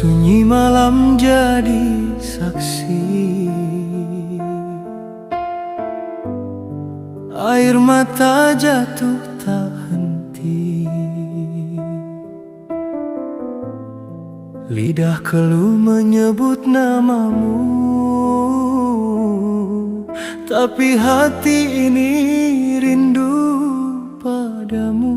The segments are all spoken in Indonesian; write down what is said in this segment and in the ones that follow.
Sunyi malam jadi saksi, air mata jatuh tak henti, lidah keluh menyebut namamu, tapi hati ini rindu padamu.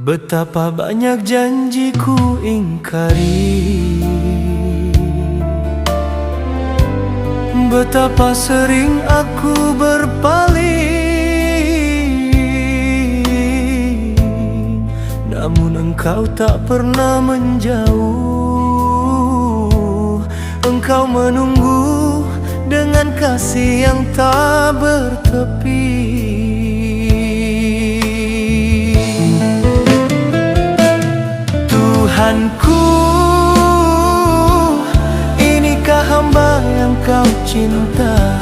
Betapa banyak janjiku ingkari, betapa sering aku berpaling, namun engkau tak pernah menjauh. Engkau menunggu dengan kasih yang tak bertepi. Tuhanku, inikah hamba yang kau cinta,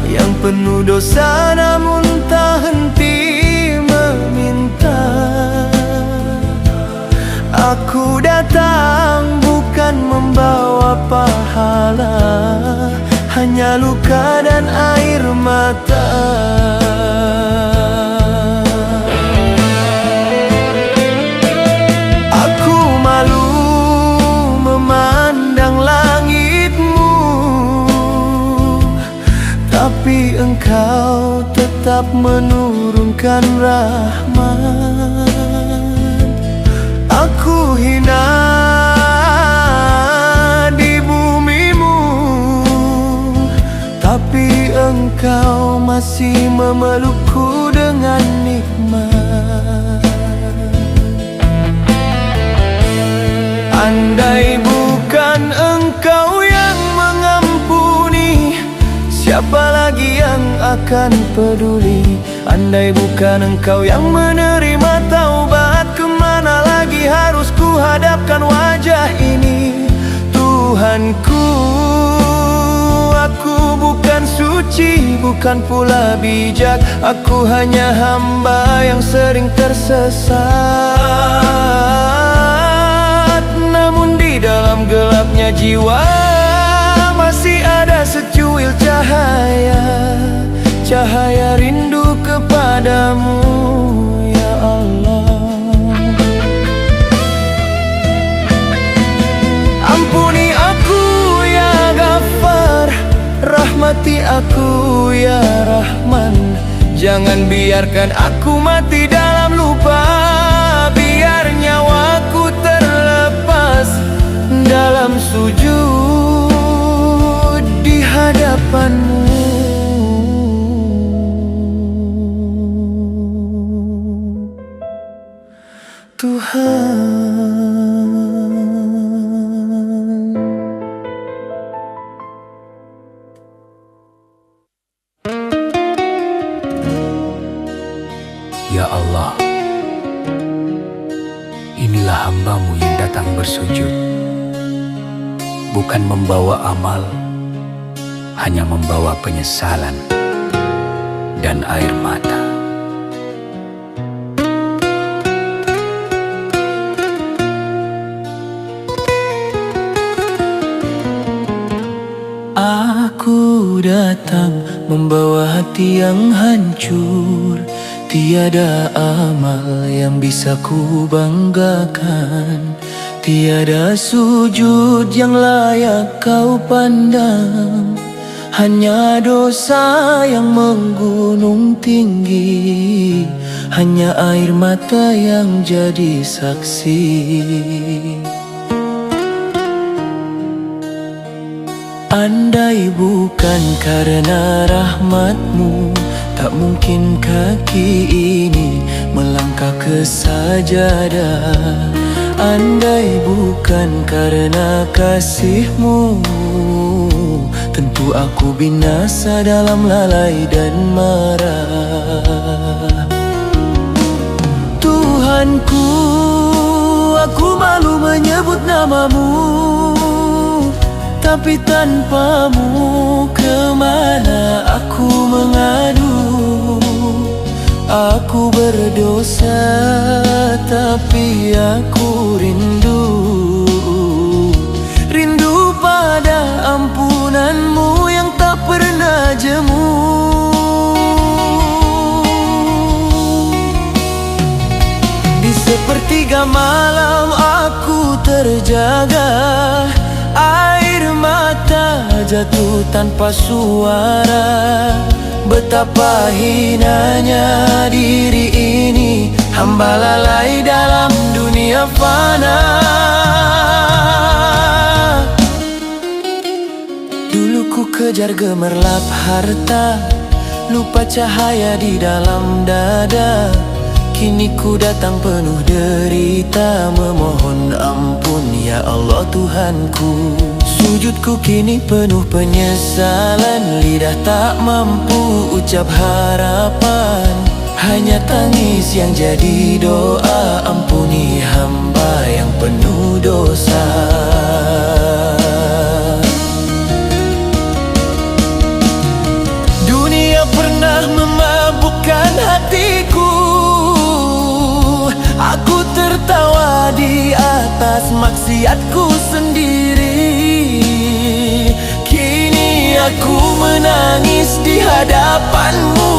yang penuh dosa namun tak henti meminta. Aku datang bukan membawa pahala, hanya luka dan air mata. Aku malu memandang langitmu, tapi engkau tetap menurunkan rahmat. Aku hina di bumimu, tapi engkau masih memelukku dengan nikmat. Andai bukan engkau yang mengampuni, siapa lagi yang akan peduli? Andai bukan engkau yang menerima taubat, kemana lagi harus ku hadapkan wajah ini? Tuhanku, aku bukan suci, bukan pula bijak. Aku hanya hamba yang sering tersesat. Namun di dalam gelapnya jiwa masih ada secuil cahaya, cahaya rindu kepadamu, ya Allah. Ampuni aku ya Ghaffar, rahmati aku ya Rahman. Jangan biarkan aku mati dalam lupa, biar nyawaku terlepas dalam sujud di hadapanmu. Tuhan, ya Allah, inilah hamba-Mu yang datang bersujud, bukan membawa amal, hanya membawa penyesalan dan air mata. aku datang membawa hati yang hancur. Tiada amal yang bisa ku banggakan, tiada sujud yang layak kau pandang. Hanya dosa yang menggunung tinggi, hanya air mata yang jadi saksi. Andai bukan karena rahmat-Mu, tak mungkin kaki ini melangkah ke sajadah. Andai bukan karena kasih-Mu, tentu aku binasa dalam lalai dan marah. Tuhanku, aku malu menyebut namamu, tapi tanpamu kemana aku mengadu? Aku berdosa, tapi aku rindu pada ampunanmu yang tak pernah jemu. Di sepertiga malam aku terjaga, air mata jatuh tanpa suara. Betapa hinanya diri ini, hamba lalai dalam dunia fana. Dulu ku kejar gemerlap harta, lupa cahaya di dalam dada. Kini ku datang penuh derita, memohon ampun ya Allah Tuhanku. Sujudku kini penuh penyesalan, lidah tak mampu ucap harapan. Hanya tangis yang jadi doa, ampuni hamba yang penuh dosa. Dunia pernah memabukkan hatiku, aku tertawa di atas maksiatku sendiri. Kini aku menangis di hadapanmu,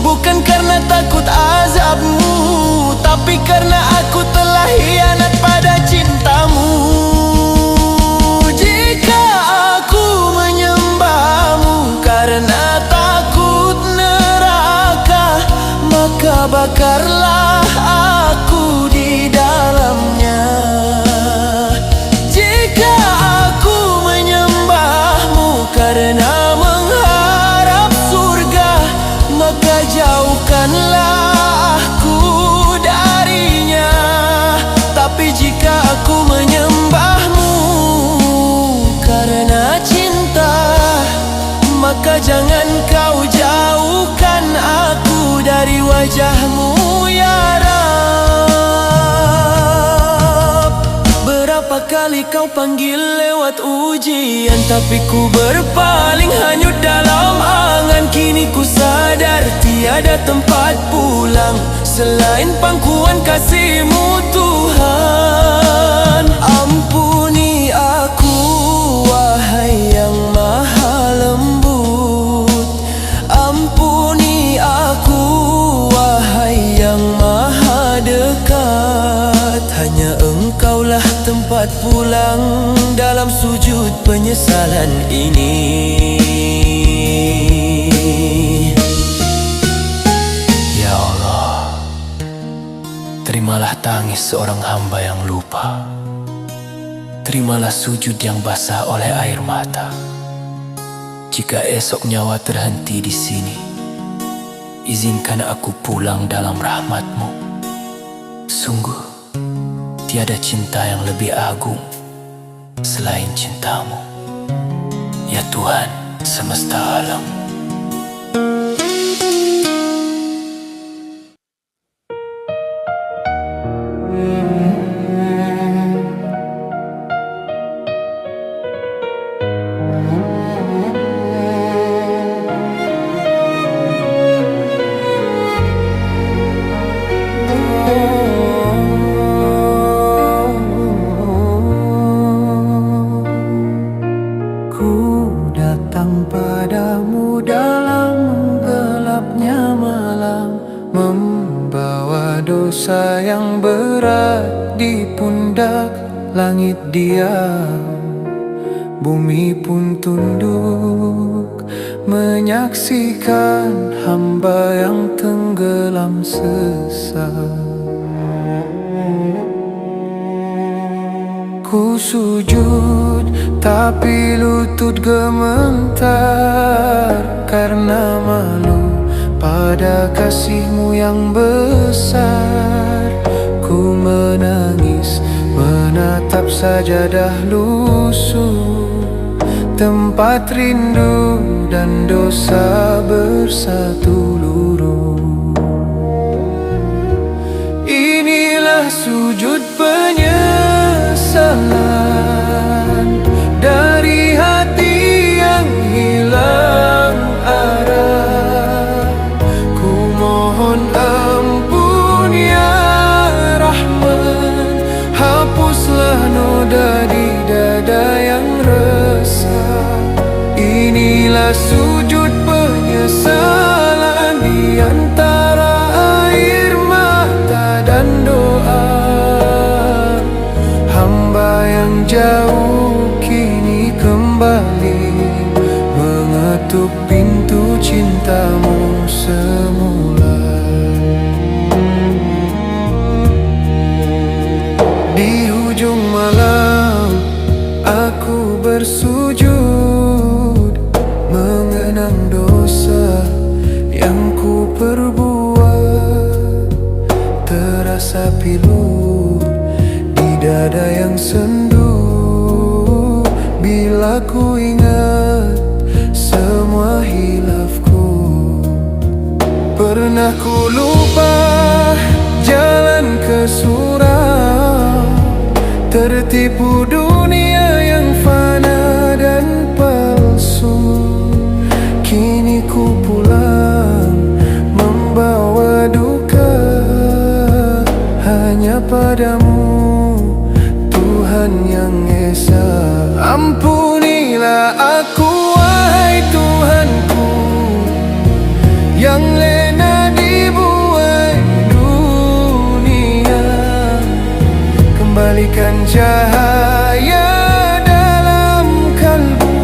bukan karena takut azabmu, tapi karena aku telah hianat pada cintamu. Jika aku menyembahmu karena takut neraka, maka bakarlah aku di dalamnya. Jika aku menyembahmu karena mengharap surga, maka jauhkanlah aku darinya. Tapi jika aku menyembahmu karena cinta, maka jangan kau jauhkan aku dari wajahmu ya Rab. Berapa kali kau panggil lewat ujian, tapi ku berpaling hanyut dalam angan. Kini ku sadar tiada tempat pulang selain pangkuan kasih-Mu Tuhan. Ampuni aku wahai yang maha lembut, ampuni aku wahai yang maha dekat. Hanya Engkaulah tempat pulang dalam sujud penyesalan ini. Ya Allah, terimalah tangis seorang hamba yang lupa. Terimalah sujud yang basah oleh air mata. Jika esok nyawa terhenti di sini, izinkan aku pulang dalam rahmat-Mu. Sungguh, tiada cinta yang lebih agung selain cinta-Mu, ya Tuhan semesta alam. Padamu dalam gelapnya malam, membawa dosa yang berat di pundak. Langit diam, bumi pun tunduk, menyaksikan hamba yang tenggelam sesat. Ku sujud tapi lutut gemetar karena malu pada kasih-Mu yang besar. Ku menangis menatap sajadah lusuh, tempat rindu dan dosa bersatu luruh. Inilah sujud penyesalan dari hati yang hilang arah. Ku mohon sujud penyesalan di antara air mata dan doa. Hamba yang jauh kini kembali mengetuk pintu cintamu semula. Di hujung malam aku bersujud mengenang dosa yang ku perbuat. Terasa pilu di dada yang sendu bila ku ingat semua hilafku. Pernah ku lupa jalan ke surau, tertipu dunia yang fana dan palsu. Kini ku pulang membawa duka, hanya padamu Tuhan yang esa. Ampunilah aku wahai Tuhanku, yang lena dibuai dunia. Kembalikan cahaya dalam kalbu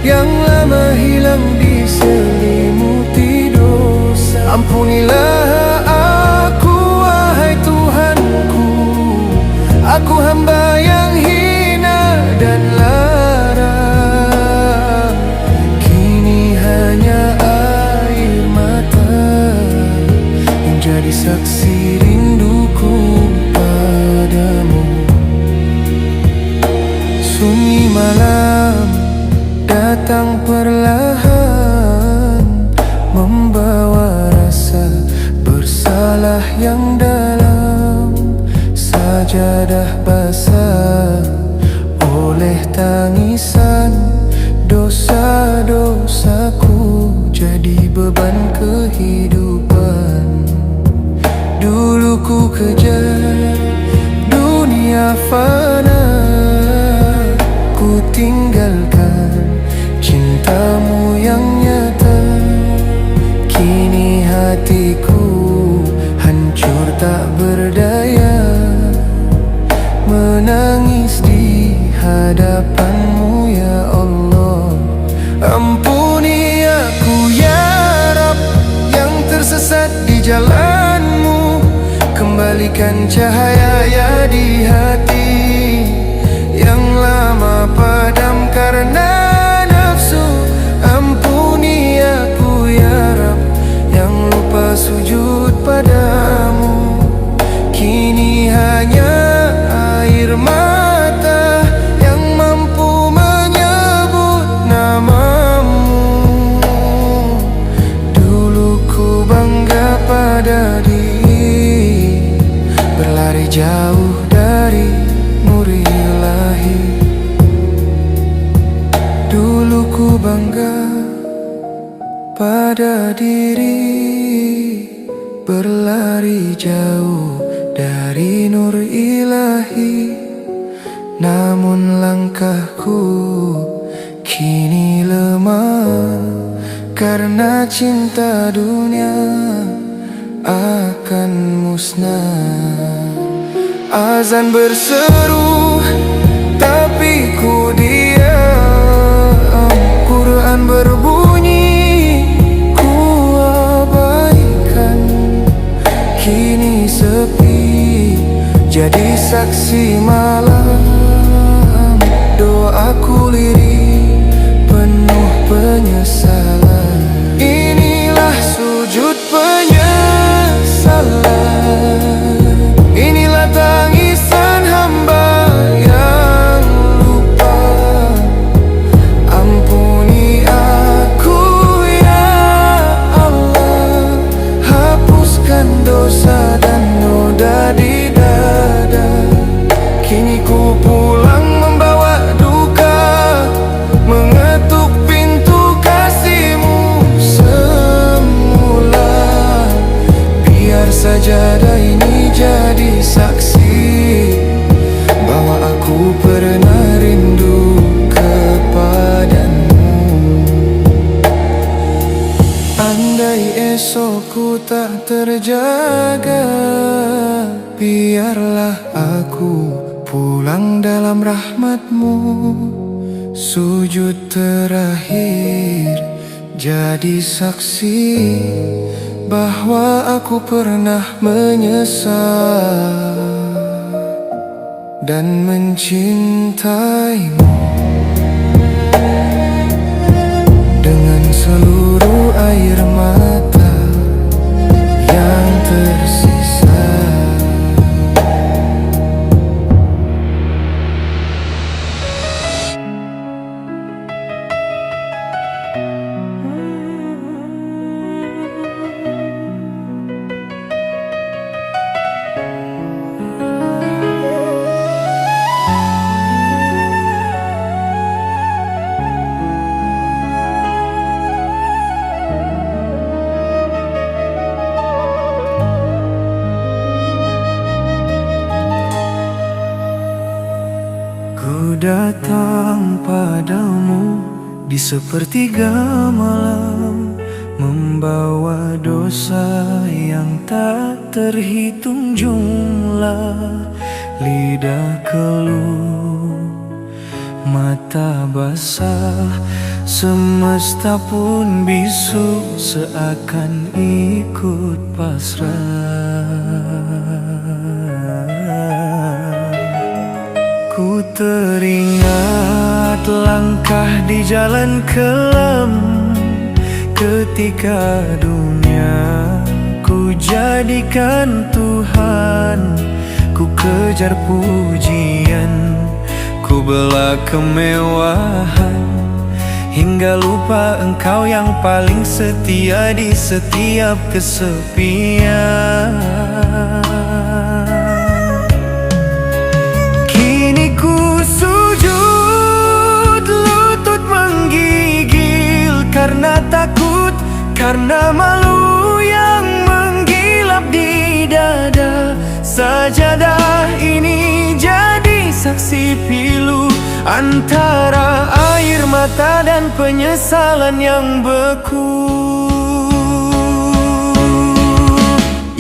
yang lama hilang diselimuti dosa. Ampunilah aku wahai Tuhanku, aku hamba yang hina dan lara. Kini hanya air mata yang jadi saksi rinduku padamu. Sunyi malam datang perlahan, membawa rasa bersalah yang dalam. Sajadah basah oleh tangisan, dosa-dosaku jadi beban kehidupan. Dulu ku kejar dunia fana, ku tinggalkan cintamu yang nyata. Kini hatiku hancur tak berdaya, menangis di hadapanmu ya Allah. Ampuni aku ya Rab, yang tersesat di jalanmu. Kembalikan cahaya di hati yang lama padam karena nafsu. Ampuni aku ya Rab, yang lupa sujud padamu. Kini hanya air mata yang mampu menyebut namamu. Dulu ku bangga pada diri, berlari jauh dari nur ilahi. Dulu ku bangga pada diri, berlari jauh dari nur ilahi. Namun langkahku kini lemah karena cinta dunia akan musnah. Azan berseru tapi ku diam, Quran berbunyi ku abaikan. Kini sepi jadi saksi malam, doaku lirik penuh penyesalan. Inilah sujud penyesalan, inilah tangisan hamba yang lupa. Ampuni aku ya Allah, hapuskan dosa dan noda di dada. Kini ku pulang membawa duka, mengetuk pintu kasihmu semula. Biar sajadah ini jadi saksi bahwa aku pernah rindu kepadamu. aku pulang dalam rahmat-Mu. Sujud terakhir jadi saksi bahwa aku pernah menyesal dan mencintaimu dengan seluruh air mata yang tersisa. Ku datang padamu di sepertiga malam, membawa dosa yang tak terhitung jumlah. Lidah keluh, mata basah, semesta pun bisu seakan ikut pasrah. Ku teringat langkah di jalan kelam, ketika dunia ku jadikan Tuhan. Ku kejar pujian, ku bela kemewahan, hingga lupa Engkau yang paling setia di setiap kesepian. Kini ku sujud, lutut menggigil karena takut, karena malu yang menggilap di dada. Sajadah ini jadi saksi pilu antara air mata dan penyesalan yang beku.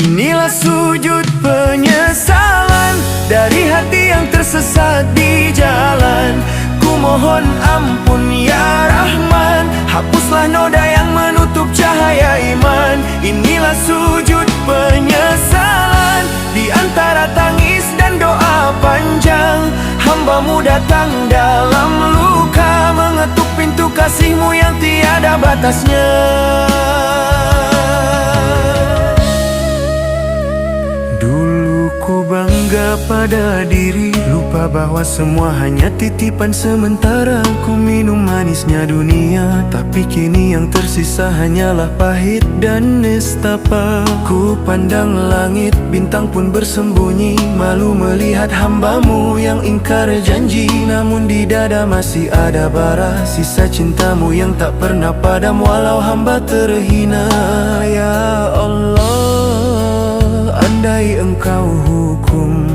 Inilah sujud penyesalan dari hati yang tersesat di jalan. Ku mohon ampun ya Rahman, hapuslah noda yang menutup cahaya iman. Inilah sujud penyesalan di antara tangis dan doa panjang. Hamba-Mu datang dalam luka, mengetuk pintu kasih-Mu yang tiada batasnya. Dulu ku bangga pada diri, lupa bahwa semua hanya titipan sementara. Ku minum manisnya dunia, tapi kini yang tersisa hanyalah pahit dan nestapa. Ku pandang langit, bintang pun bersembunyi, malu melihat hamba-Mu yang ingkar janji. Namun di dada masih ada bara sisa cinta-Mu yang tak pernah padam, walau hamba terhina. Ya Allah, andai Engkau hukum,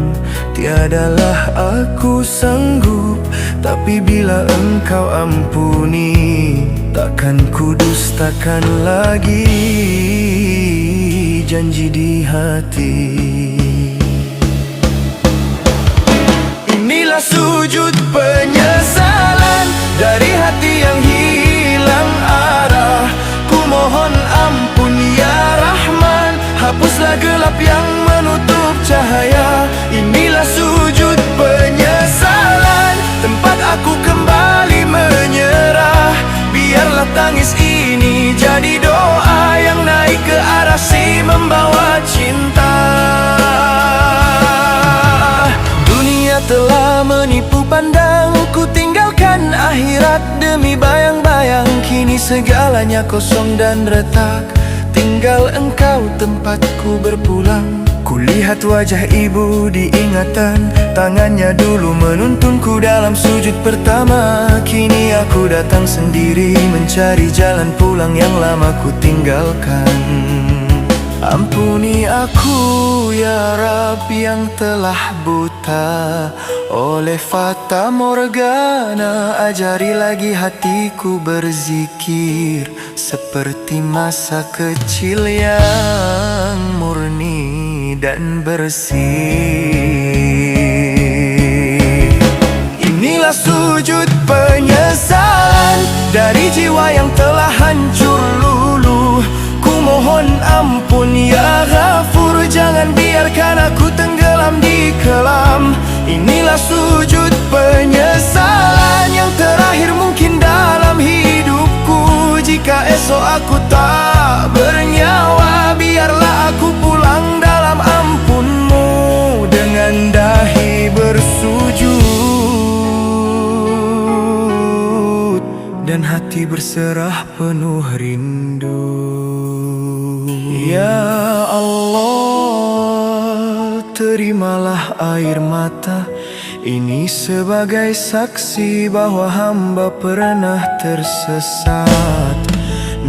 tiadalah aku sanggup. Tapi bila Engkau ampuni, takkan ku dustakan lagi janji di hati. Inilah sujud penyesalan dari hati yang hilang arah. Ku mohon ampun ya Rahman, hapuslah gelap yang menutup cahaya. Inilah sujud penyesalan, tempat aku kembali menyerah. Biarlah tangis ini jadi doa yang naik ke arah si membawa cinta. Dunia telah menipu pandang, ku tinggalkan akhirat demi bayang-bayang. Kini segalanya kosong dan retak, tinggal Engkau tempatku berpulang. Kulihat wajah ibu di ingatan, tangannya dulu menuntunku dalam sujud pertama. Kini aku datang sendiri mencari jalan pulang yang lama ku tinggalkan. Ampuni aku ya Rabb yang telah buta oleh fata morgana. Ajari lagi hatiku berzikir seperti masa kecil yang murni dan bersih. Inilah sujud penyesalan dari jiwa yang telah hancur luluh. Ku mohon ampun ya Ghafur, jangan biarkan aku tenggelam di kelam. Inilah sujud penyesalan yang terakhir mungkin dalam hidupku. Jika esok aku tak bernyawa, biarlah aku pulang dalam ampunmu dengan dahi bersujud dan hati berserah penuh rindu. Ya Allah, terimalah air mata ini sebagai saksi bahwa hamba pernah tersesat,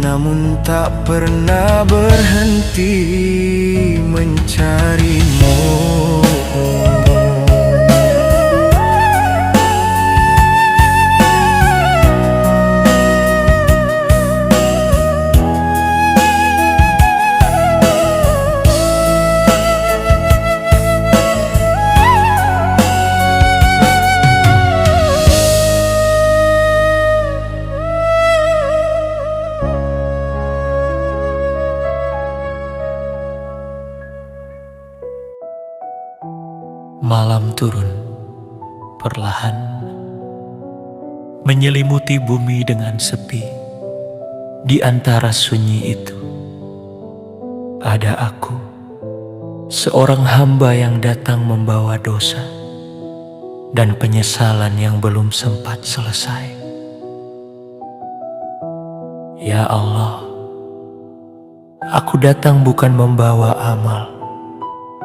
namun tak pernah berhenti mencarimu. Malam turun perlahan, menyelimuti bumi dengan sepi. Di antara sunyi itu ada aku, seorang hamba yang datang membawa dosa dan penyesalan yang belum sempat selesai. Ya Allah, aku datang bukan membawa amal,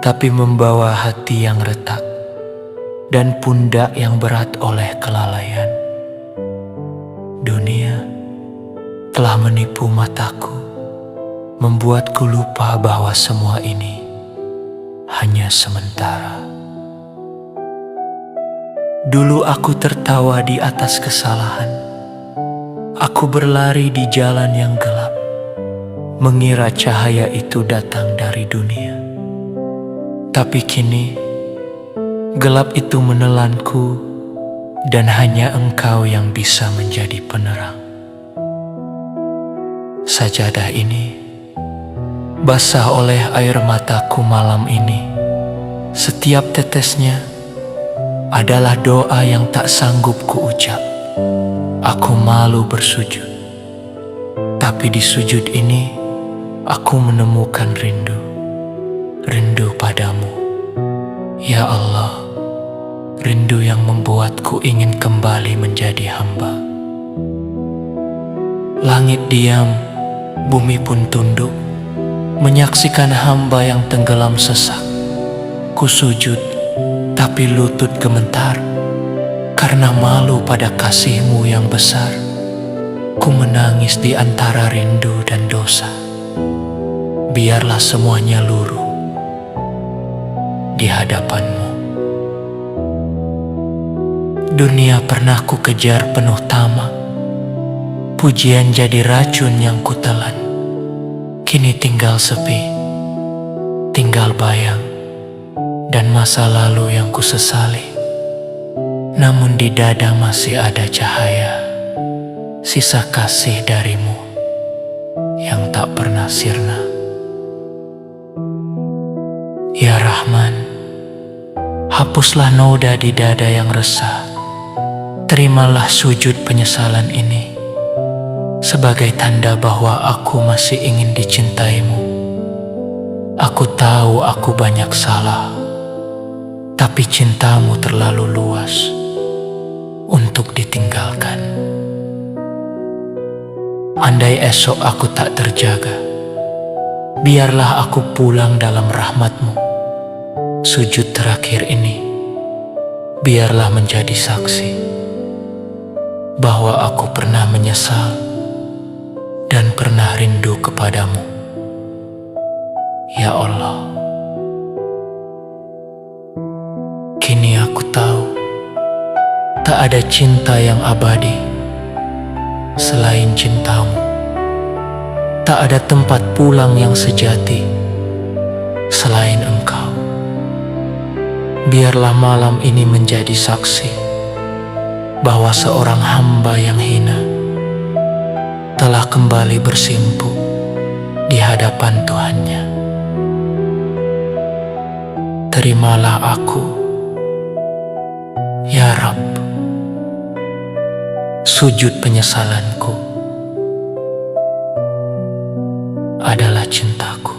tapi membawa hati yang retak dan pundak yang berat oleh kelalaian. Dunia telah menipu mataku, membuatku lupa bahwa semua ini hanya sementara. Dulu aku tertawa di atas kesalahan. Aku berlari di jalan yang gelap, mengira cahaya itu datang dari dunia. Tapi kini, gelap itu menelanku dan hanya Engkau yang bisa menjadi penerang. Sajadah ini basah oleh air mataku malam ini. Setiap tetesnya adalah doa yang tak sanggup kuucap. Aku malu bersujud, tapi di sujud ini aku menemukan rindu padamu. Ya Allah, rindu yang membuatku ingin kembali menjadi hamba. Langit diam, bumi pun tunduk, menyaksikan hamba yang tenggelam sesak. Ku sujud, tapi lutut gemetar, karena malu pada kasih-Mu yang besar. Ku menangis di antara rindu dan dosa. Biarlah semuanya luruh di hadapan-Mu. Dunia pernah ku kejar penuh tamak, pujian jadi racun yang kutelan. Kini tinggal sepi, tinggal bayang, dan masa lalu yang kusesali. Namun di dada masih ada cahaya, sisa kasih dari-Mu yang tak pernah sirna. Ya Rahman, hapuslah noda di dada yang resah. Terimalah sujud penyesalan ini sebagai tanda bahwa aku masih ingin dicintai-Mu. Aku tahu aku banyak salah, tapi cinta-Mu terlalu luas untuk ditinggalkan. Andai esok aku tak terjaga, biarlah aku pulang dalam rahmat-Mu. Sujud terakhir ini biarlah menjadi saksi bahwa aku pernah menyesal dan pernah rindu kepadamu. Ya Allah, kini aku tahu tak ada cinta yang abadi selain cinta-Mu. Tak ada tempat pulang yang sejati selain Engkau. Biarlah malam ini menjadi saksi bahwa seorang hamba yang hina telah kembali bersimpuh di hadapan Tuhannya. Terimalah aku, ya Rabb, sujud penyesalanku adalah cintaku.